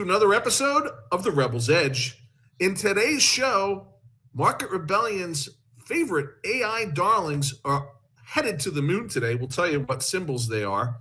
Another episode of The Rebel's Edge. In today's show, Market Rebellion's favorite AI darlings are headed to the moon today. We'll tell you what symbols they are.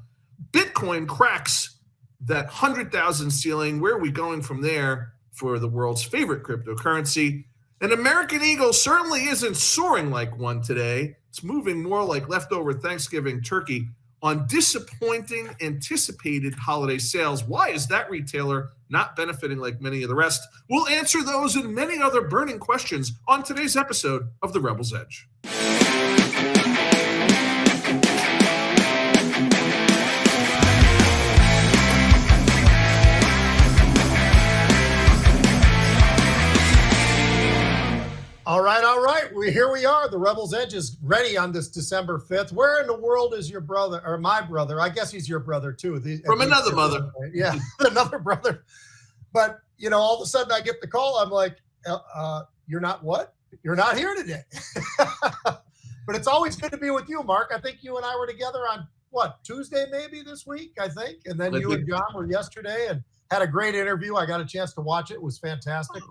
Bitcoin cracks that 100,000 ceiling. Where are we going from there for the world's favorite cryptocurrency? An American Eagle certainly isn't soaring like one today. It's moving more like leftover Thanksgiving turkey on disappointing anticipated holiday sales. Why is that retailer not benefiting like many of the rest? We'll answer those and many other burning questions on today's episode of The Rebel's Edge. All right. Here we are. The Rebel's Edge is ready on this December 5th. Where in the world is your brother, or my brother? I guess he's your brother too. From another mother. Yeah, another brother. But, all of a sudden I get the call. I'm like, you're not what? You're not here today. But it's always good to be with you, Mark. I think you and I were together on, Tuesday maybe this week, I think. And then you and John were yesterday and had a great interview. I got a chance to watch it. It was fantastic.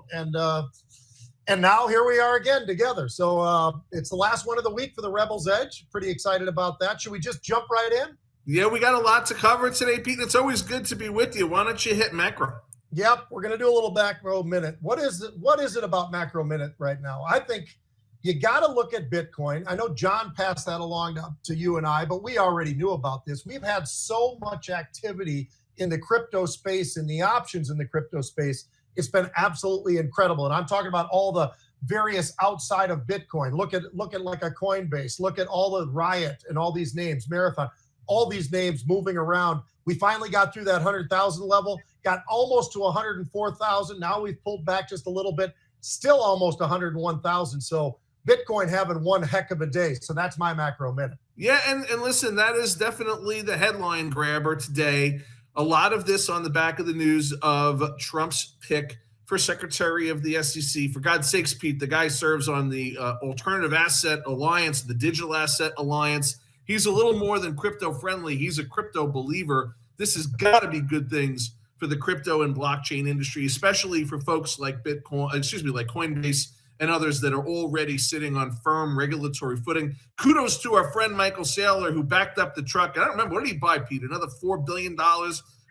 And now here we are again together. So it's the last one of the week for the Rebel's Edge. Pretty excited about that. Should we just jump right in? Yeah, we got a lot to cover today, Pete. It's always good to be with you. Why don't you hit macro? Yep, we're going to do a little macro minute. What is it about macro minute right now? I think you got to look at Bitcoin. I know John passed that along to you and I, but we already knew about this. We've had so much activity in the crypto space and the options in the crypto space. It's been absolutely incredible. And I'm talking about all the various outside of Bitcoin. Look at like a Coinbase. Look at all the Riot and all these names, Marathon, all these names moving around. We finally got through that 100,000 level, got almost to 104,000. Now we've pulled back just a little bit, still almost 101,000. So Bitcoin having one heck of a day. So that's my macro minute. Yeah, and listen, that is definitely the headline grabber today. A lot of this on the back of the news of Trump's pick for Secretary of the SEC. For God's sakes, Pete, the guy serves on the Alternative Asset Alliance, the Digital Asset Alliance. He's a little more than crypto friendly. He's a crypto believer. This has got to be good things for the crypto and blockchain industry, especially for folks like like Coinbase and others that are already sitting on firm regulatory footing. Kudos to our friend Michael Saylor, who backed up the truck. I don't remember, what did he buy, Pete? Another $4 billion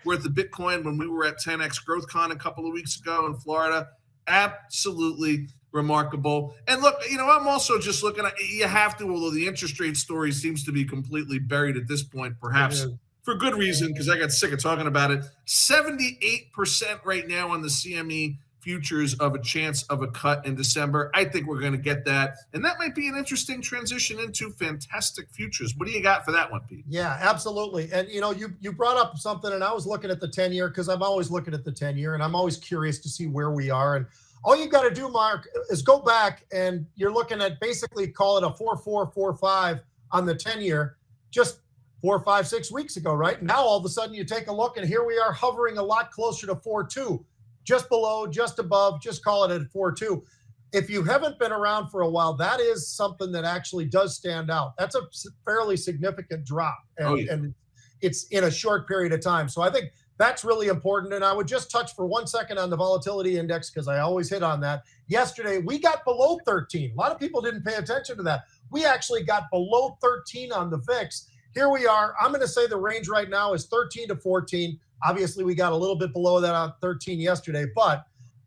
worth of Bitcoin when we were at 10X GrowthCon a couple of weeks ago in Florida. Absolutely remarkable. And look, I'm also just looking at, you have to, although the interest rate story seems to be completely buried at this point, perhaps for good reason, because I got sick of talking about it. 78% right now on the CME futures of a chance of a cut in December. I think we're going to get that. And that might be an interesting transition into fantastic futures. What do you got for that one, Pete? Yeah, absolutely. And, you brought up something, and I was looking at the 10-year because I'm always looking at the 10-year, and I'm always curious to see where we are. And all you got to do, Mark, is go back, and you're looking at basically call it a 4.445 on the 10-year just 4, 5, 6 weeks ago, right? Now, all of a sudden, you take a look, and here we are hovering a lot closer to 4.2. Just below, just above, just call it at 4.2. If you haven't been around for a while, that is something that actually does stand out. That's a fairly significant drop, and it's in a short period of time. So I think that's really important. And I would just touch for 1 second on the volatility index because I always hit on that. Yesterday, we got below 13. A lot of people didn't pay attention to that. We actually got below 13 on the VIX. Here we are. I'm going to say the range right now is 13 to 14. Obviously, we got a little bit below that on 13 yesterday, but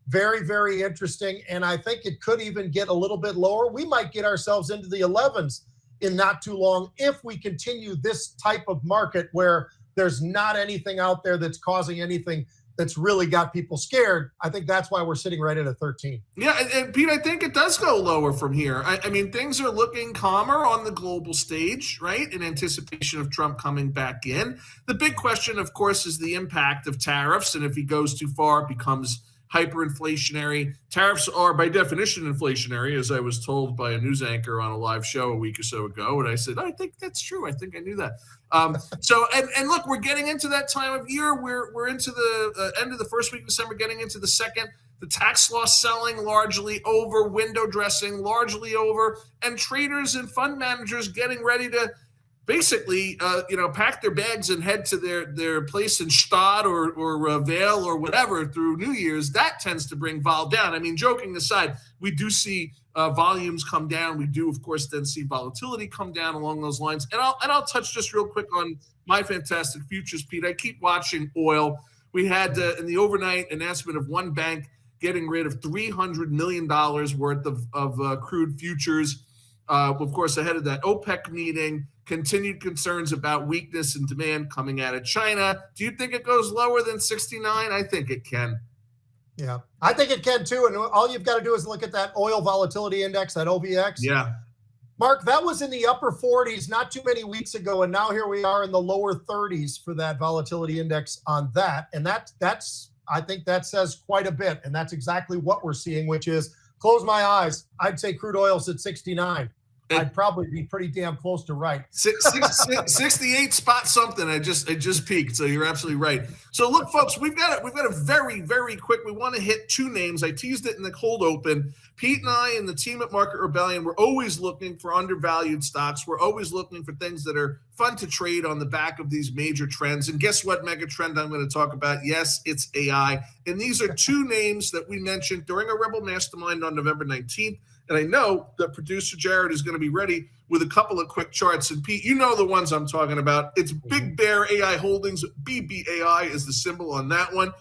very, very interesting. And I think it could even get a little bit lower. We might get ourselves into the 11s in not too long if we continue this type of market where there's not anything out there that's causing anything that's really got people scared. I think that's why we're sitting right at a 13. Yeah, and Pete, I think it does go lower from here. I mean, things are looking calmer on the global stage, right, in anticipation of Trump coming back in. The big question, of course, is the impact of tariffs, and if he goes too far, it becomes hyperinflationary. Tariffs are, by definition, inflationary, as I was told by a news anchor on a live show a week or so ago. And I said, I think that's true. I think I knew that. And look, we're getting into that time of year. We're into the end of the first week of December, getting into the second. The tax loss selling largely over, window dressing largely over, and traders and fund managers getting ready to basically, pack their bags and head to their place in Stad or Vail or whatever through New Year's. That tends to bring vol down. I mean, joking aside, we do see volumes come down. We do, of course, then see volatility come down along those lines. And I'll touch just real quick on my fantastic futures, Pete. I keep watching oil. We had in the overnight announcement of one bank getting rid of $300 million worth of crude futures. Of course, ahead of that OPEC meeting, continued concerns about weakness in demand coming out of China. Do you think it goes lower than 69? I think it can. Yeah, I think it can too. And all you've got to do is look at that oil volatility index, that OVX. Yeah. Mark, that was in the upper 40s not too many weeks ago. And now here we are in the lower 30s for that volatility index on that. And I think that says quite a bit. And that's exactly what we're seeing, which is, close my eyes, I'd say crude oil's at 69. I'd probably be pretty damn close to right. 68 spot something. I just peaked. So you're absolutely right. So look, folks, we've got a very, very quick. We want to hit two names. I teased it in the cold open. Pete and I and the team at Market Rebellion, we're always looking for undervalued stocks. We're always looking for things that are fun to trade on the back of these major trends. And guess what mega trend I'm going to talk about? Yes, it's AI. And these are two names that we mentioned during our Rebel Mastermind on November 19th. And I know that producer Jared is going to be ready with a couple of quick charts. And Pete, you know the ones I'm talking about. It's Big Bear AI Holdings. BBAI is the symbol on that one.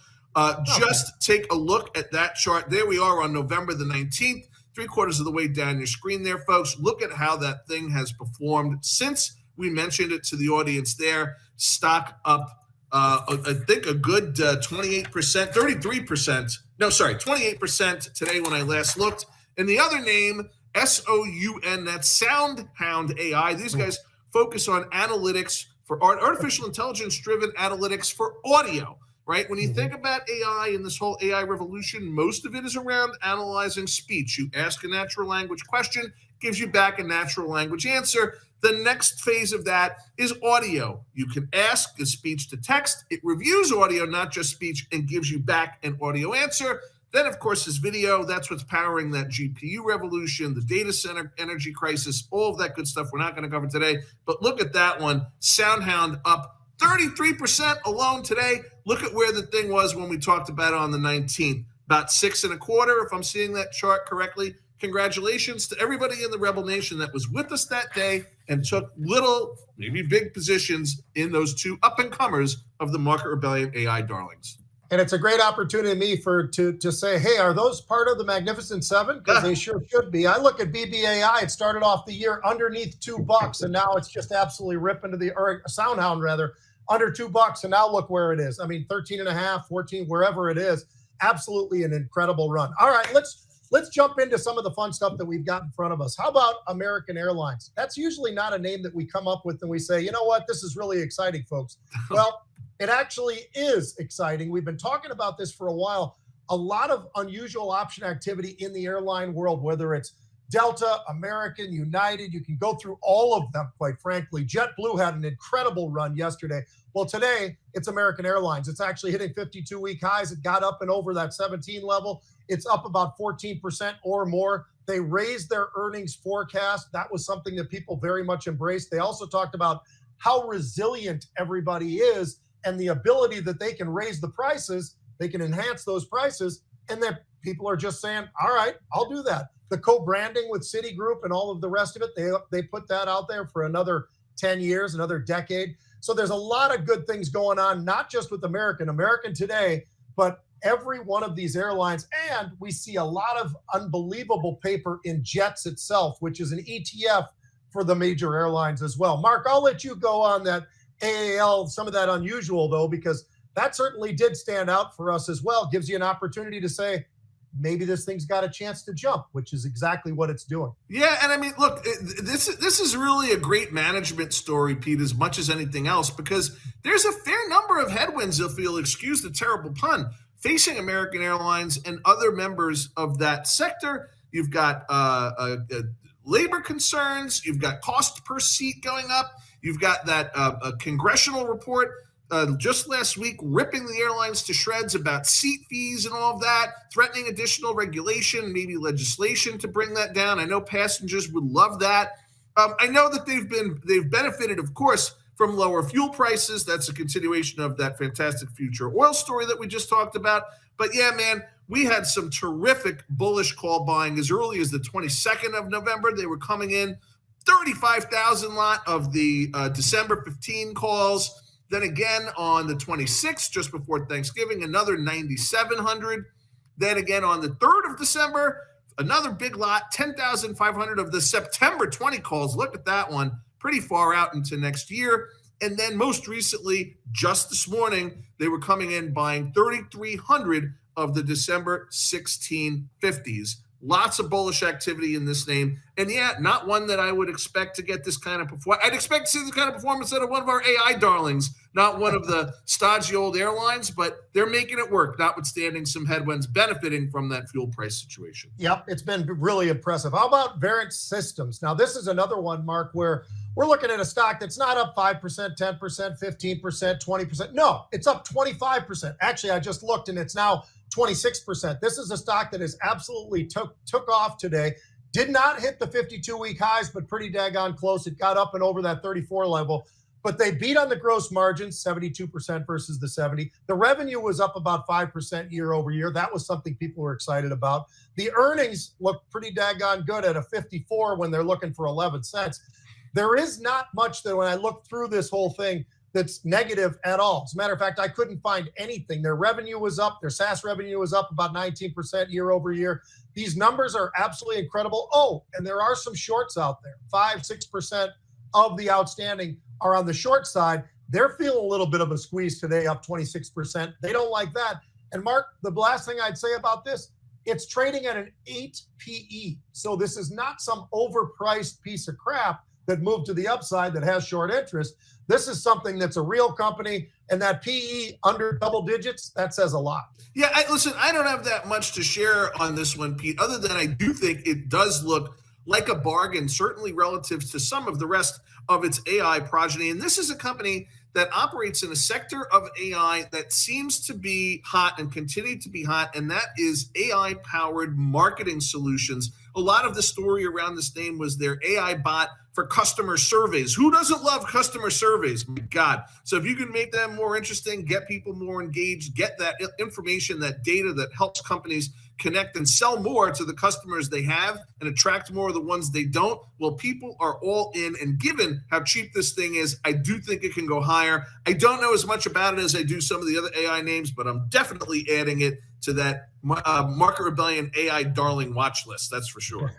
Just take a look at that chart. There we are on November the 19th, 3/4 of the way down your screen there, folks. Look at how that thing has performed since we mentioned it to the audience there. Stock up, I think a good 28%, 33%. No, sorry, 28% today when I last looked. And the other name, SOUN, that's SoundHound AI. These guys focus on analytics for artificial intelligence-driven analytics for audio, right? When you think about AI and this whole AI revolution, most of it is around analyzing speech. You ask a natural language question, gives you back a natural language answer. The next phase of that is audio. You can ask a speech to text. It reviews audio, not just speech, and gives you back an audio answer. Then, of course, is video. That's what's powering that GPU revolution, the data center energy crisis, all of that good stuff we're not going to cover today. But look at that one. SoundHound up 33% alone today. Look at where the thing was when we talked about it on the 19th. About 6.25, if I'm seeing that chart correctly. Congratulations to everybody in the Rebel Nation that was with us that day and took little, maybe big positions in those two up-and-comers of the Market Rebellion AI darlings. And it's a great opportunity to say, hey, are those part of the Magnificent Seven? Because they sure should be. I look at BBAI. It started off the year underneath $2, and now it's just absolutely ripping to the SoundHound rather under $2, and now look where it is. I mean, 13.5, 14, wherever it is. Absolutely an incredible run. All right, let's jump into some of the fun stuff that we've got in front of us. How about American Airlines? That's usually not a name that we come up with and we say, you know what, this is really exciting, folks. Well, it actually is exciting. We've been talking about this for a while. A lot of unusual option activity in the airline world, whether it's Delta, American, United, you can go through all of them, quite frankly. JetBlue had an incredible run yesterday. Well, today, it's American Airlines. It's actually hitting 52-week highs. It got up and over that 17 level. It's up about 14% or more. They raised their earnings forecast. That was something that people very much embraced. They also talked about how resilient everybody is and the ability that they can raise the prices, they can enhance those prices, and that people are just saying, all right, I'll do that. The co-branding with Citigroup and all of the rest of it, they put that out there for another 10 years, another decade. So there's a lot of good things going on, not just with American today, but every one of these airlines. And we see a lot of unbelievable paper in Jets itself, which is an ETF for the major airlines as well. Mark, I'll let you go on that AAL, some of that unusual, though, because that certainly did stand out for us as well. Gives you an opportunity to say, maybe this thing's got a chance to jump, which is exactly what it's doing. Yeah, and I mean, look, this is really a great management story, Pete, as much as anything else, because there's a fair number of headwinds, if you'll excuse the terrible pun, facing American Airlines and other members of that sector. You've got labor concerns. You've got cost per seat going up. You've got that congressional report just last week ripping the airlines to shreds about seat fees and all of that, threatening additional regulation, maybe legislation to bring that down. I know passengers would love that. I know that they've benefited, of course, from lower fuel prices. That's a continuation of that fantastic future oil story that we just talked about. But yeah, man, we had some terrific bullish call buying as early as the 22nd of November. They were coming in 35,000 lot of the December 15 calls. Then again on the 26th, just before Thanksgiving, another 9,700. Then again on the 3rd of December, another big lot, 10,500 of the September 20 calls. Look at that one, pretty far out into next year. And then most recently, just this morning, they were coming in buying 3,300 of the December 1650s. Lots of bullish activity in this name. And yeah, not one that I would expect to get this kind of performance. I'd expect to see this kind of performance out of one of our AI darlings, not one of the stodgy old airlines, but they're making it work, notwithstanding some headwinds benefiting from that fuel price situation. Yep, it's been really impressive. How about Verint Systems? Now, this is another one, Mark, where we're looking at a stock that's not up 5%, 10%, 15%, 20%. No, it's up 25%. Actually, I just looked and it's now 26%. This is a stock that has absolutely took off today. Did not hit the 52-week highs, but pretty daggone close. It got up and over that 34 level. But they beat on the gross margins, 72% versus the 70. The revenue was up about 5% year over year. That was something people were excited about. The earnings look pretty daggone good at a 54 when they're looking for 11 cents. There is not much that when I look through this whole thing that's negative at all. As a matter of fact, I couldn't find anything. Their revenue was up. Their SaaS revenue was up about 19% year over year. These numbers are absolutely incredible. Oh, and there are some shorts out there. 5-6% of the outstanding are on the short side. They're feeling a little bit of a squeeze today, up 26%. They don't like that. And Mark, the last thing I'd say about this, it's trading at an 8 PE. So this is not some overpriced piece of crap that moved to the upside that has short interest. This is something that's a real company, and that PE under double digits, that says a lot. Yeah, listen, I don't have that much to share on this one, Pete, other than I do think it does look like a bargain, certainly relative to some of the rest of its AI progeny. And this is a company that operates in a sector of AI that seems to be hot and continue to be hot, and that is AI-powered marketing solutions. A lot of the story around this name was their AI bot for customer surveys. Who doesn't love customer surveys? My God. So if you can make them more interesting, get people more engaged, get that information, that data that helps companies connect and sell more to the customers they have and attract more of the ones they don't, well, people are all in. And given how cheap this thing is, I do think it can go higher. I don't know as much about it as I do some of the other AI names, but I'm definitely adding it to that Market Rebellion AI darling watch list. That's for sure.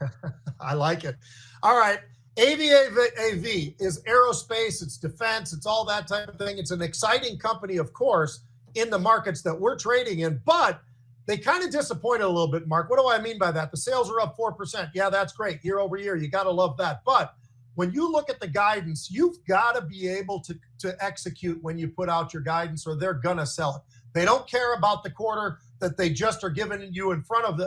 I like it. All right. AV is aerospace, it's defense, it's all that type of thing. It's an exciting company, of course, in the markets that we're trading in, but they kind of disappointed a little bit, Mark. What do I mean by that? The sales are up 4%. Yeah, that's great. Year over year, you got to love that. But when you look at the guidance, you've got to be able to execute when you put out your guidance, or they're going to sell it. They don't care about the quarter that they just are giving you in front of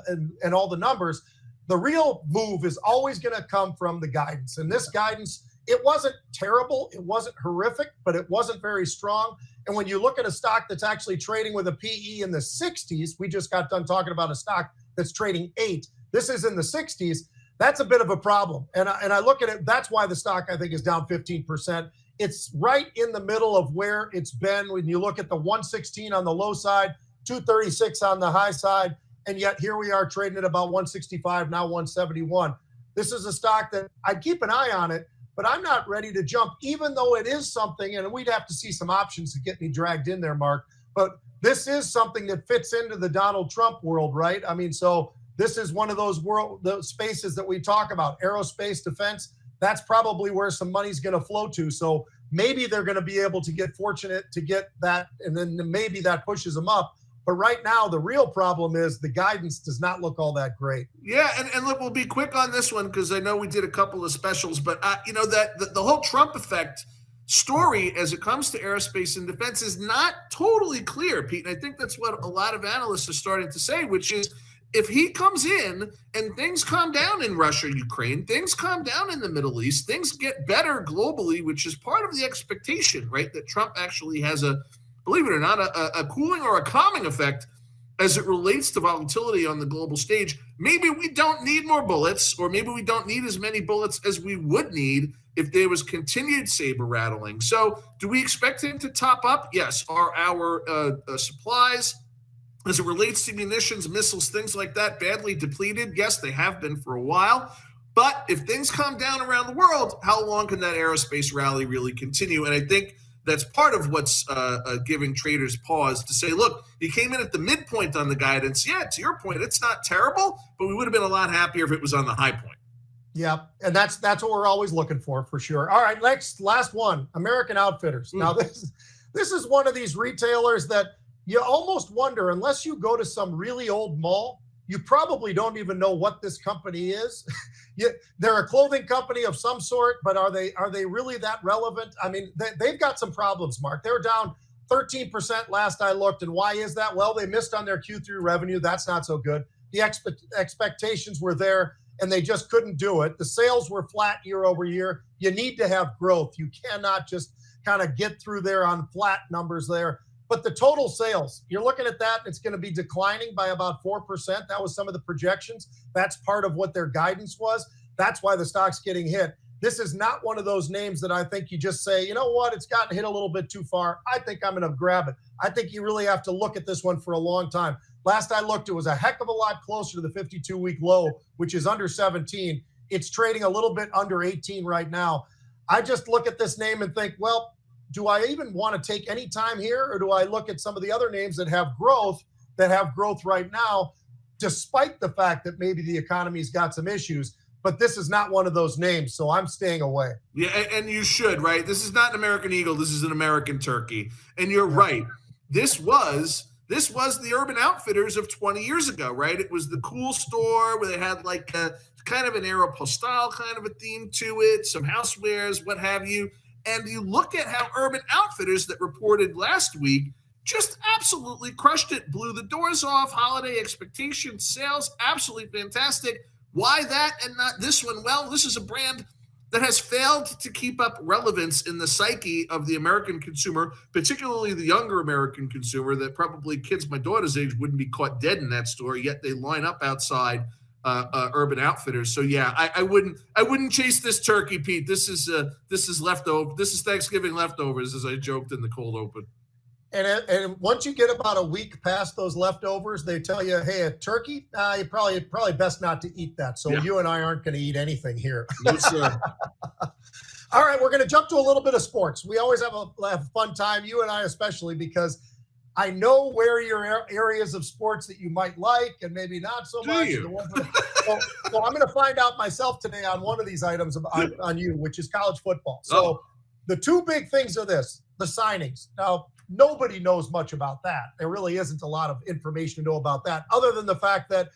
and all the numbers. The real move is always going to come from the guidance. And this guidance, it wasn't terrible. It wasn't horrific, but it wasn't very strong. And when you look at a stock that's actually trading with a PE in the 60s, we just got done talking about a stock that's trading 8. This is in the 60s. That's a bit of a problem. And I look at it, that's why the stock, I think, is down 15%. It's right in the middle of where it's been when you look at the 116 on the low side, 236 on the high side. And yet here we are trading at about 165, now 171. This is a stock that I'd keep an eye on it, but I'm not ready to jump, even though it is something, and we'd have to see some options to get me dragged in there, Mark. But this is something that fits into the Donald Trump world, right? I mean, so this is one of those spaces that we talk about, aerospace, defense. That's probably where some money's going to flow to. So maybe they're going to be able to get fortunate to get that, and then maybe that pushes them up. But right now, the real problem is the guidance does not look all that great. Yeah, and look, we'll be quick on this one because I know we did a couple of specials, but that the whole Trump effect story as it comes to aerospace and defense is not totally clear, Pete. And I think that's what a lot of analysts are starting to say, which is if he comes in and things calm down in Russia, Ukraine, things calm down in the Middle East, things get better globally, which is part of the expectation, right? That Trump actually has believe it or not, a cooling or a calming effect. as it relates to volatility on the global stage, maybe we don't need more bullets, or maybe we don't need as many bullets as we would need if there was continued saber rattling. So do we expect him to top up? Yes. Are our supplies, as it relates to munitions, missiles, things like that, badly depleted? Yes, they have been for a while. But if things calm down around the world, how long can that aerospace rally really continue? And I think that's part of what's giving traders pause to say, look, you came in at the midpoint on the guidance. Yeah, to your point, it's not terrible, but we would have been a lot happier if it was on the high point. Yeah, and that's what we're always looking for sure. All right, last one, American Outfitters. Now this is one of these retailers that you almost wonder, unless you go to some really old mall, you probably don't even know what this company is. They're a clothing company of some sort, but are they really that relevant? I mean, they've got some problems, Mark. They were down 13% last I looked. And why is that? Well, they missed on their Q3 revenue. That's not so good. The expectations were there, and they just couldn't do it. The sales were flat year over year. You need to have growth. You cannot just kind of get through there on flat numbers there. But the total sales, you're looking at that, it's going to be declining by about 4%. That was some of the projections. That's part of what their guidance was. That's why the stock's getting hit. This is not one of those names that I think you just say, you know what, it's gotten hit a little bit too far. I think I'm going to grab it. I think you really have to look at this one for a long time. Last I looked, it was a heck of a lot closer to the 52-week low, which is under 17. It's trading a little bit under 18 right now. I just look at this name and think, well, do I even want to take any time here, or do I look at some of the other names that have growth right now, despite the fact that maybe the economy's got some issues? But this is not one of those names, so I'm staying away. Yeah, and you should, right? This is not an American Eagle. This is an American Turkey. And you're right. This was the Urban Outfitters of 20 years ago, right? It was the cool store where they had like a kind of an Aeropostale kind of a theme to it, some housewares, what have you. And you look at how Urban Outfitters that reported last week just absolutely crushed it, blew the doors off, holiday expectations, sales, absolutely fantastic. Why that and not this one? Well, this is a brand that has failed to keep up relevance in the psyche of the American consumer, particularly the younger American consumer, that probably kids my daughter's age wouldn't be caught dead in that store, yet they line up outside Urban Outfitters. So yeah, I wouldn't chase this turkey, Pete. This is leftover. This is Thanksgiving leftovers, as I joked in the cold open. And once you get about a week past those leftovers, they tell you, hey, a turkey, you probably best not to eat that. So You and I aren't going to eat anything here. No, sir. All right, we're going to jump to a little bit of sports. We always have a fun time, you and I especially, because I know where your areas of sports that you might like and maybe not so much. So I'm going to find out myself today on one of these items on you, which is college football. So The two big things are this, the signings. Now, nobody knows much about that. There really isn't a lot of information to know about that, other than the fact that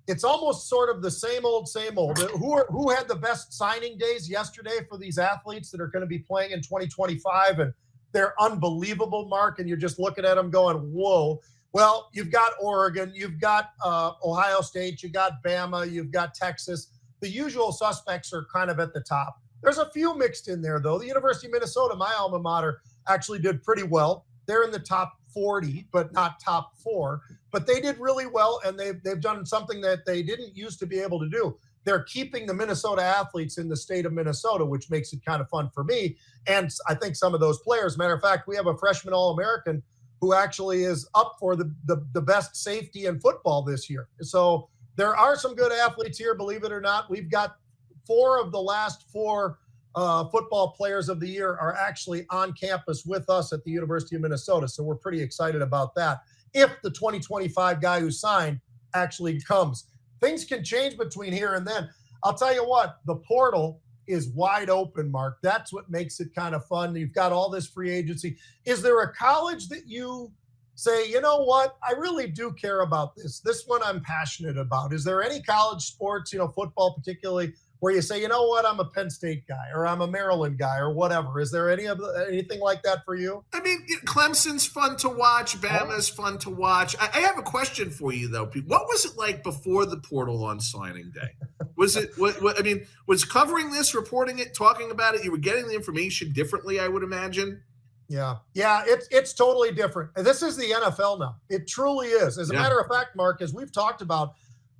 it's almost sort of the same old. Who had the best signing days yesterday for these athletes that are going to be playing in 2025? And they're unbelievable, Mark. And you're just looking at them going, whoa. Well, you've got Oregon, you've got Ohio State, you got Bama, you've got Texas. The usual suspects are kind of at the top. There's a few mixed in there, though. The University of Minnesota, my alma mater, actually did pretty well. They're in the top 40, but not top 4. But they did really well, and they've done something that they didn't used to be able to do. They're keeping the Minnesota athletes in the state of Minnesota, which makes it kind of fun for me. And I think some of those players, matter of fact, we have a freshman All-American who actually is up for the best safety in football this year. So there are some good athletes here, believe it or not. We've got 4 of the last 4 football players of the year are actually on campus with us at the University of Minnesota. So we're pretty excited about that. If the 2025 guy who signed actually comes, things can change between here and then. I'll tell you what, the portal is wide open, Mark. That's what makes it kind of fun. You've got all this free agency. Is there a college that you say, you know what, I really do care about this? This one I'm passionate about. Is there any college sports, football particularly, where you say, you know what, I'm a Penn State guy, or I'm a Maryland guy, or whatever? Is there anything like that for you? I mean, Clemson's fun to watch. Bama's fun to watch. I have a question for you, though, Pete. What was it like before the portal on signing day? Was covering this, reporting it, talking about it, you were getting the information differently, I would imagine? Yeah. Yeah. It's totally different. This is the NFL now. It truly is. As a matter of fact, Mark, as we've talked about,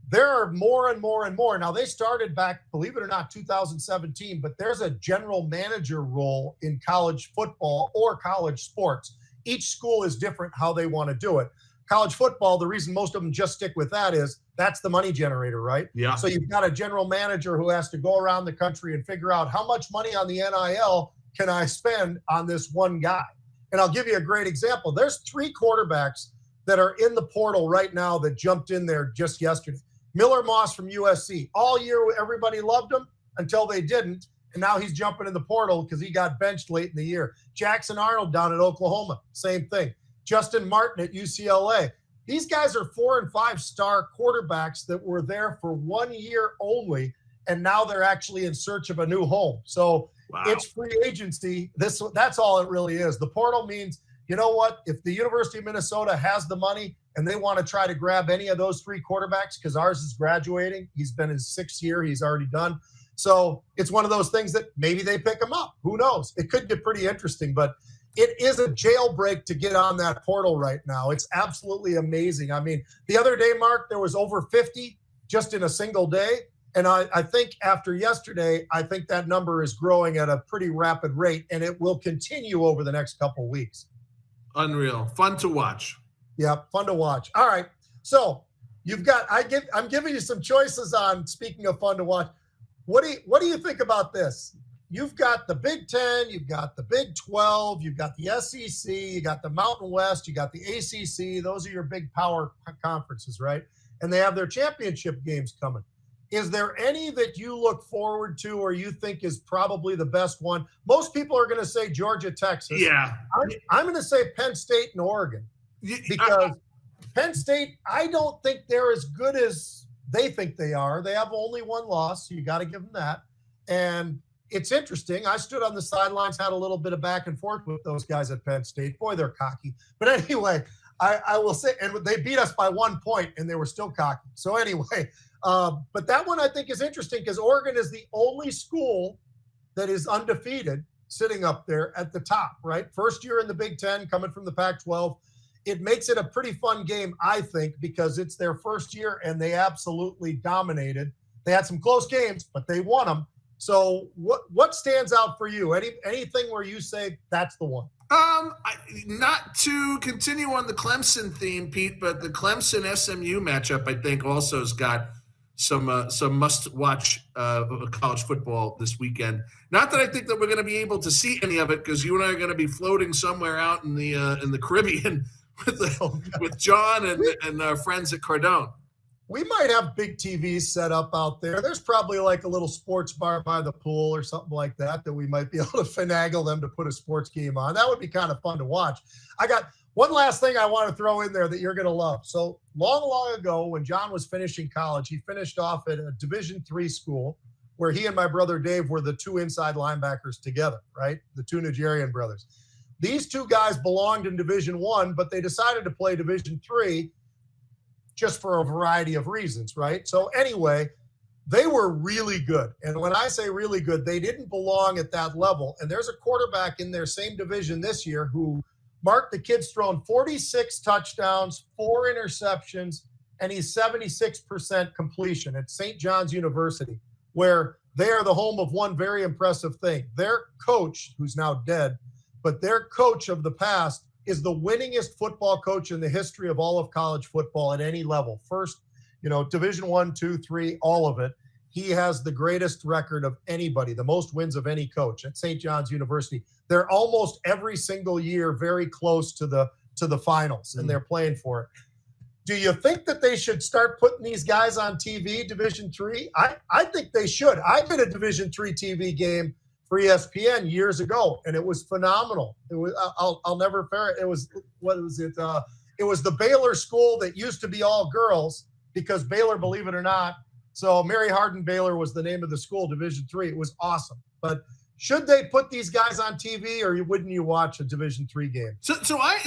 there are more and more and more. Now, they started back, believe it or not, 2017, but there's a general manager role in college football or college sports. Each school is different how they want to do it. College football, the reason most of them just stick with that is that's the money generator, right? Yeah. So you've got a general manager who has to go around the country and figure out how much money on the NIL can I spend on this one guy. And I'll give you a great example. There's 3 quarterbacks that are in the portal right now that jumped in there just yesterday. Miller Moss from USC. All year, everybody loved him until they didn't. And now he's jumping in the portal because he got benched late in the year. Jackson Arnold down at Oklahoma, same thing. Justin Martin at UCLA. These guys are 4- and 5-star quarterbacks that were there for 1 year only, and now they're actually in search of a new home. So It's free agency. That's all it really is. The portal means, you know what? If the University of Minnesota has the money and they want to try to grab any of those 3 quarterbacks, because ours is graduating, he's been his 6th year, he's already done. So it's one of those things that maybe they pick him up. Who knows? It could get pretty interesting, but it is a jailbreak to get on that portal right now. It's absolutely amazing. I mean, the other day, Mark, there was over 50 just in a single day. And I think after yesterday, I think that number is growing at a pretty rapid rate, and it will continue over the next couple of weeks. Unreal. Fun to watch. Yeah, fun to watch. All right. So you've got I'm giving you some choices on, speaking of fun to watch. What do you think about this? You've got the Big Ten, you've got the Big 12, you've got the SEC, you got the Mountain West, you got the ACC. Those are your big power conferences, right? And they have their championship games coming. Is there any that you look forward to or you think is probably the best one? Most people are going to say Georgia, Texas. Yeah. I'm going to say Penn State and Oregon, because Penn State, I don't think they're as good as they think they are. They have only 1 loss, so you got to give them that. And it's interesting. I stood on the sidelines, had a little bit of back and forth with those guys at Penn State. Boy, they're cocky. But anyway, I will say, and they beat us by 1 point, and they were still cocky. So anyway, but that one I think is interesting because Oregon is the only school that is undefeated sitting up there at the top, right? First year in the Big Ten, coming from the Pac-12. It makes it a pretty fun game, I think, because it's their first year and they absolutely dominated. They had some close games, but they won them. So what stands out for you? Anything where you say that's the one? Not to continue on the Clemson theme, Pete, but the Clemson SMU matchup, I think, also has got some must-watch college football this weekend. Not that I think that we're going to be able to see any of it, because you and I are going to be floating somewhere out in the Caribbean with John and our friends at Cardone. We might have big TVs set up out there. There's probably like a little sports bar by the pool or something like that we might be able to finagle them to put a sports game on. That would be kind of fun to watch. I got one last thing I want to throw in there that you're going to love. So long ago, when John was finishing college, he finished off at a Division III school where he and my brother Dave were the 2 inside linebackers together, right? The 2 Najarian brothers. These 2 guys belonged in Division I, but they decided to play Division III just for a variety of reasons, right? So anyway, they were really good. And when I say really good, they didn't belong at that level. And there's a quarterback in their same division this year who, Mark, the kid's thrown 46 touchdowns, 4 interceptions, and he's 76% completion at St. John's University, where they are the home of one very impressive thing. Their coach, who's now dead, but their coach of the past is the winningest football coach in the history of all of college football at any level. First, Division I, II, III, all of it. He has the greatest record of anybody, the most wins of any coach at St. John's University. They're almost every single year very close to the finals, and they're playing for it. Do you think that they should start putting these guys on TV, Division III? I think they should. I've been a Division III TV game for ESPN years ago, and it was phenomenal. It was I'll never forget. It was it was the Baylor school that used to be all girls, because Baylor, believe it or not, so Mary Hardin Baylor was the name of the school, Division III. It was awesome. But should they put these guys on TV, or wouldn't you watch a Division III game? So I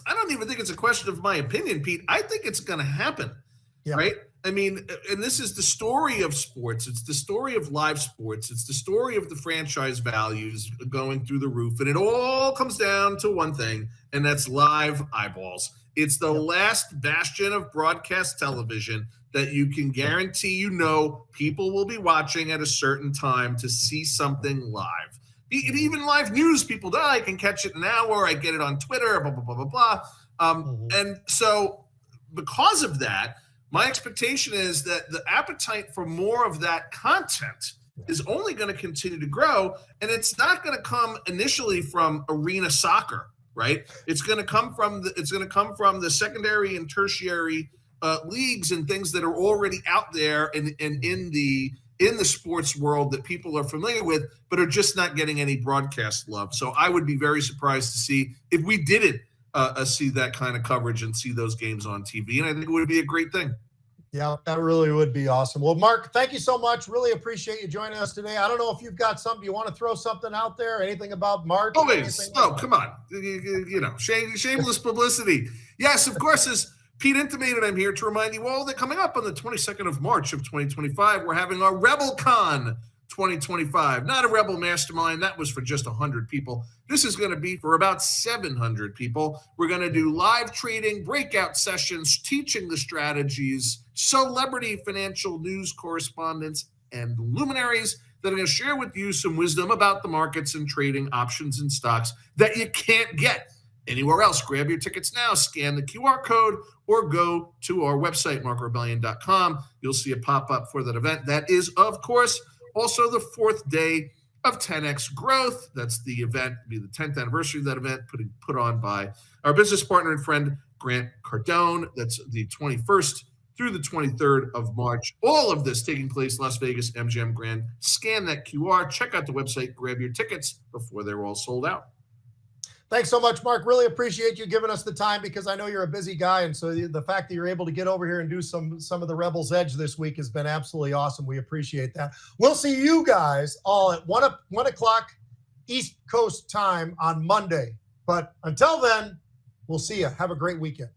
don't even think it's a question of my opinion, Pete. I think it's going to happen. Yeah. right? I mean, and this is the story of sports. It's the story of live sports. It's the story of the franchise values going through the roof. And it all comes down to one thing, and that's live eyeballs. It's the last bastion of broadcast television that you can guarantee people will be watching at a certain time to see something live. Even live news, people I can catch it in an hour. I get it on Twitter, blah, blah, blah, blah, blah. And so because of that, my expectation is that the appetite for more of that content is only going to continue to grow. And it's not going to come initially from arena soccer, right? It's going to come from the secondary and tertiary leagues and things that are already out there and in the sports world that people are familiar with, but are just not getting any broadcast love. So I would be very surprised to see if we didn't see that kind of coverage and see those games on TV. And I think it would be a great thing. Yeah, that really would be awesome. Well, Marc, thank you so much. Really appreciate you joining us today. I don't know if you've got something you want to throw something out there, anything about March. Always. Come on. Shameless publicity. Yes, of course, as Pete intimated, I'm here to remind you all that coming up on the 22nd of March of 2025, we're having our RebelCon 2025. Not a Rebel Mastermind. That was for just 100 people. This is going to be for about 700 people. We're going to do live trading, breakout sessions, teaching the strategies, celebrity financial news correspondents, and luminaries that are going to share with you some wisdom about the markets and trading options and stocks that you can't get anywhere else. Grab your tickets now, scan the QR code, or go to our website, markrebellion.com. You'll see a pop-up for that event. That is, of course, also the fourth day of 10X Growth. That's the event, be the 10th anniversary of that event, put on by our business partner and friend, Grant Cardone. That's the 21st through the 23rd of March. All of this taking place Las Vegas MGM Grand. Scan that QR, check out the website, grab your tickets before they're all sold out. Thanks so much, Marc. Really appreciate you giving us the time because I know you're a busy guy. And so the fact that you're able to get over here and do some of the Rebels Edge this week has been absolutely awesome. We appreciate that. We'll see you guys all at 1 o'clock East Coast time on Monday. But until then, we'll see you. Have a great weekend.